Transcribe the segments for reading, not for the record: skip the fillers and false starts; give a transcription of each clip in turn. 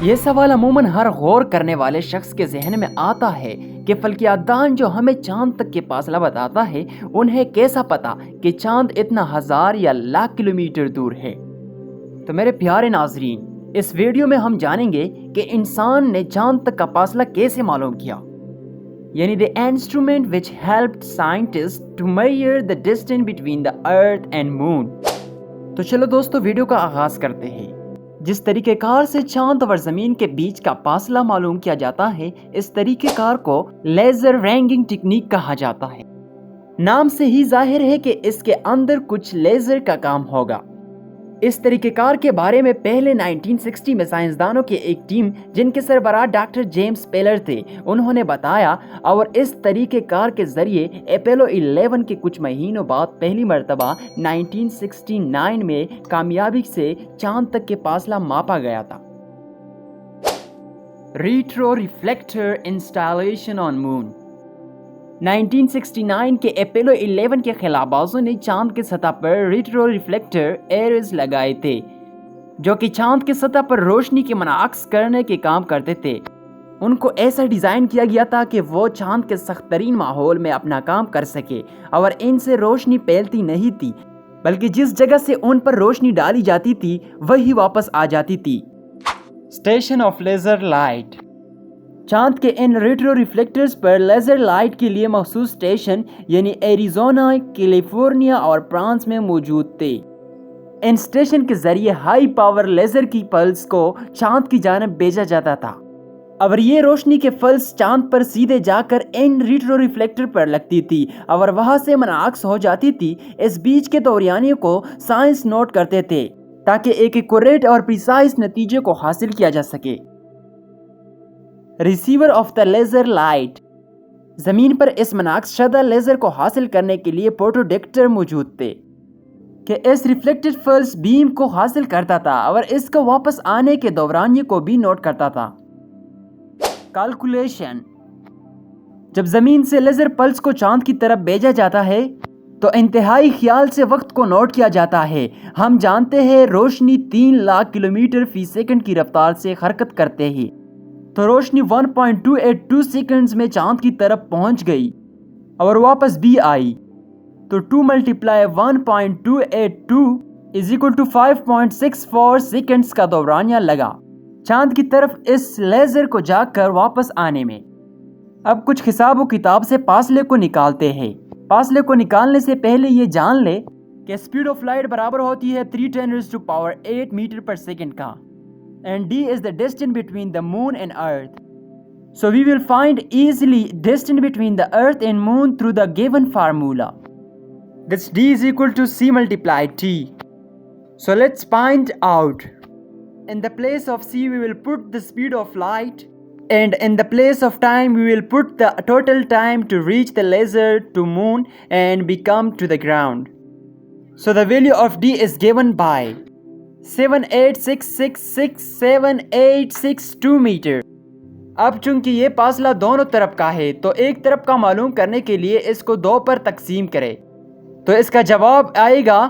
یہ سوال عموماً ہر غور کرنے والے شخص کے ذہن میں آتا ہے کہ فلکیات دان جو ہمیں چاند تک کے فاصلہ بتاتا ہے انہیں کیسا پتا کہ چاند اتنا ہزار یا لاکھ کلومیٹر دور ہے۔ تو میرے پیارے ناظرین، اس ویڈیو میں ہم جانیں گے کہ انسان نے چاند تک کا فاصلہ کیسے معلوم کیا، یعنی the instrument which helped scientists to measure the distance between the earth and moon۔ تو چلو دوستو ویڈیو کا آغاز کرتے ہیں۔ جس طریقہ کار سے چاند اور زمین کے بیچ کا فاصلہ معلوم کیا جاتا ہے، اس طریقہ کار کو لیزر رینگنگ ٹیکنیک کہا جاتا ہے۔ نام سے ہی ظاہر ہے کہ اس کے اندر کچھ لیزر کا کام ہوگا۔ اس طریقہ کار کے بارے میں پہلے 1960 میں سائنسدانوں کی ایک ٹیم جن کے سربراہ ڈاکٹر جیمز پیلر تھے، انہوں نے بتایا، اور اس طریقہ کار کے ذریعے اپولو 11 کے کچھ مہینوں بعد پہلی مرتبہ 1969 میں کامیابی سے چاند تک کے فاصلہ ماپا گیا تھا۔ ریٹرو ریفلیکٹر انسٹالیشن آن مون۔ 1969 کے اپولو 11 کے خلابازوں نے چاند کی سطح پر ریٹرو ریفلیکٹر ایرز لگائے تھے، جو کہ چاند کی سطح پر روشنی کے منعکس کرنے کے کام کرتے تھے۔ ان کو ایسا ڈیزائن کیا گیا تھا کہ وہ چاند کے سخت ترین ماحول میں اپنا کام کر سکے، اور ان سے روشنی پھیلتی نہیں تھی، بلکہ جس جگہ سے ان پر روشنی ڈالی جاتی تھی وہی واپس آ جاتی تھی۔ Station of laser light. چاند کے ان ریٹرو ریفلیکٹرز پر لیزر لائٹ کے لیے مخصوص اسٹیشن یعنی ایریزونا، کیلیفورنیا اور فرانس میں موجود تھے۔ ان اسٹیشن کے ذریعے ہائی پاور لیزر کی پلس کو چاند کی جانب بھیجا جاتا تھا، اور یہ روشنی کے پلس چاند پر سیدھے جا کر ان ریٹرو ریفلیکٹر پر لگتی تھی اور وہاں سے منعکس ہو جاتی تھی۔ اس بیچ کے دورانیے کو سائنس نوٹ کرتے تھے تاکہ ایک ایکوریٹ اور پریسائز نتیجے کو حاصل کیا جا سکے۔ Receiver of the laser light. زمین پر اس منعکس شدہ لیزر کو حاصل کرنے کے لیے پروٹوڈکٹر موجود تھے کہ اس ریفلیکٹڈ پلس بیم کو حاصل کرتا تھا اور اس کو واپس آنے کے دورانیے کو بھی نوٹ کرتا تھا۔ کیلکولیشن۔ جب زمین سے لیزر پلس کو چاند کی طرف بھیجا جاتا ہے تو انتہائی خیال سے وقت کو نوٹ کیا جاتا ہے۔ ہم جانتے ہیں روشنی 3 لاکھ کلومیٹر فی سیکنڈ کی رفتار سے حرکت کرتے ہی، تو روشنی 1.282 سیکنڈز میں چاند کی طرف پہنچ گئی اور واپس بھی آئی، تو 2 × 1.282 = 5.64 سیکنڈز کا دورانیہ لگا چاند کی طرف اس لیزر کو جا کر واپس آنے میں۔ اب کچھ حساب و کتاب سے فاصلے کو نکالتے ہیں۔ فاصلے کو نکالنے سے پہلے یہ جان لے کہ اسپیڈ آف لائٹ برابر ہوتی ہے 3×10⁸ میٹر پر سیکنڈ کا، and d is the distance between the moon and earth. So we will find easily distance between the earth and moon through the given formula. That's d is equal to c multiplied t. So let's find out. In the place of c we will put the speed of light, and in the place of time we will put the total time to reach the laser to moon and become to the ground. So the value of d is given by 786667862 metre. اب چونکہ یہ فاصلہ دونوں طرف کا ہے تو ایک طرف کا معلوم کرنے کے لیے اس کو 2 پر تقسیم کرے، تو اس کا جواب آئے گا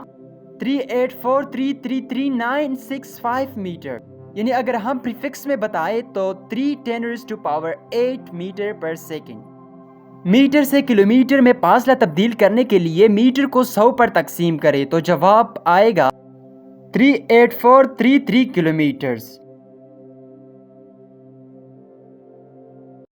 384333965 میٹر، یعنی اگر ہم پریفکس میں بتائیں تو 3×10⁸ میٹر پر سیکنڈ۔ میٹر سے کلومیٹر میں فاصلہ تبدیل کرنے کے لیے میٹر کو 100 پر تقسیم کرے تو جواب آئے گا 38433 کلومیٹرز۔